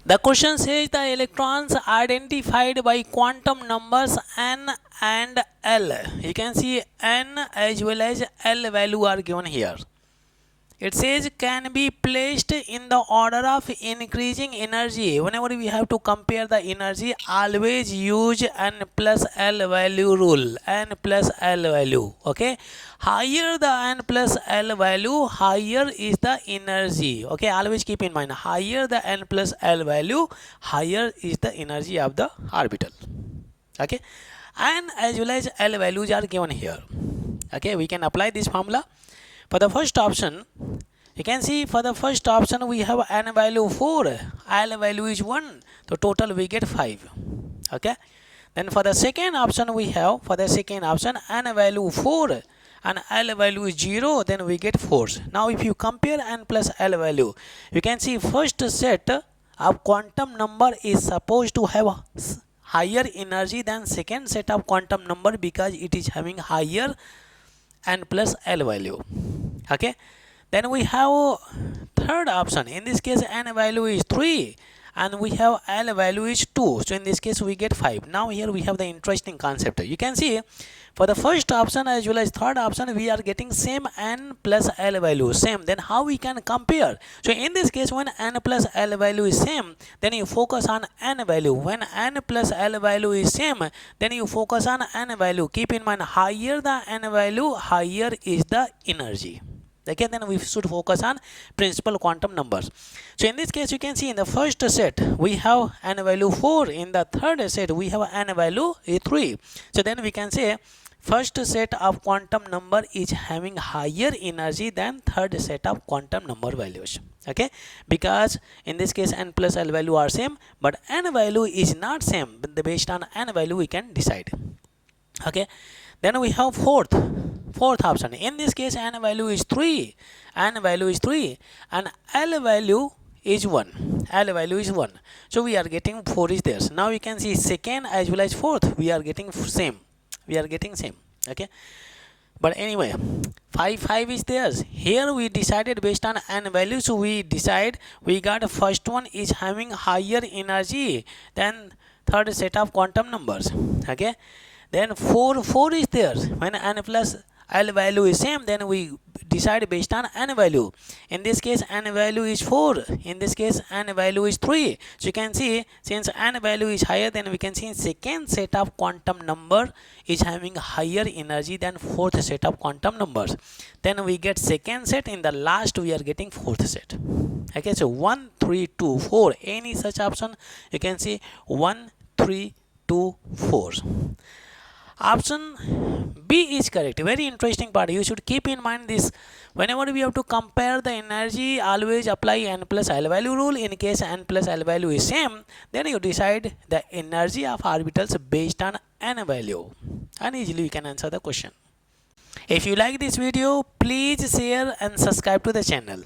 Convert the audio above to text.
The question says the electrons identified by quantum numbers n and l. You can see n as well as l value are given here. It says can be placed in the order of increasing energy. Whenever we have to compare the energy, always use n plus l value rule. N plus l value. Okay. Higher the n plus l value, higher is the energy. Okay. Always keep in mind. Higher the n plus l value, higher is the energy of the orbital. Okay. And as well as l values are given here. Okay. We can apply this formula. For the first option, you can see for the first option we have n value 4, l value is 1, so total we get 5. Okay. Then for the second option we have, for the second option n value 4 and l value is 0, then we get 4. Now if you compare n plus l value, you can see first set of quantum number is supposed to have higher energy than second set of quantum number because it is having higher n plus l value. Okay. Then we have third option. In this case n value is 3 and we have l value is 2. So in this case we get 5. Now here we have the interesting concept. You can see for the first option as well as third option we are getting same n plus l value same. Then how we can compare? So in this case when n plus l value is same, then you focus on n value. When n plus l value is same, then you focus on n value. Keep in mind higher the n value, higher is the energy. Okay, then we should focus on principal quantum numbers. So in this case you can see in the first set we have n value 4, in the third set we have n value 3. So then we can say first set of quantum number is having higher energy than third set of quantum number values. Okay, because in this case n plus l value are same, but n value is not same. But based on n value we can decide. Okay, then we have fourth option. In this case n value is 3, n value is 3 and l value is 1. L value is 1. So we are getting 4 is there. Now you can see second as well as fourth we are getting same. We are getting same. Okay, but anyway 5 is there. Here we decided based on n value, so we decide we got first one is having higher energy than third set of quantum numbers. Okay, then 4 is there. When n plus l value is same, then we decide based on n value. In this case n value is 4, in this case n value is 3. So you can see since n value is higher, then we can see second set of quantum number is having higher energy than fourth set of quantum numbers. Then we get second set, in the last we are getting fourth set. Okay, so 1 3 2 4, any such option you can see 1 3 2 4. Option B is correct. Very interesting part. You should keep in mind this. Whenever we have to compare the energy, always apply n plus l value rule. In case n plus l value is same, then you decide the energy of orbitals based on n value. And easily you can answer the question. If you like this video, please share and subscribe to the channel.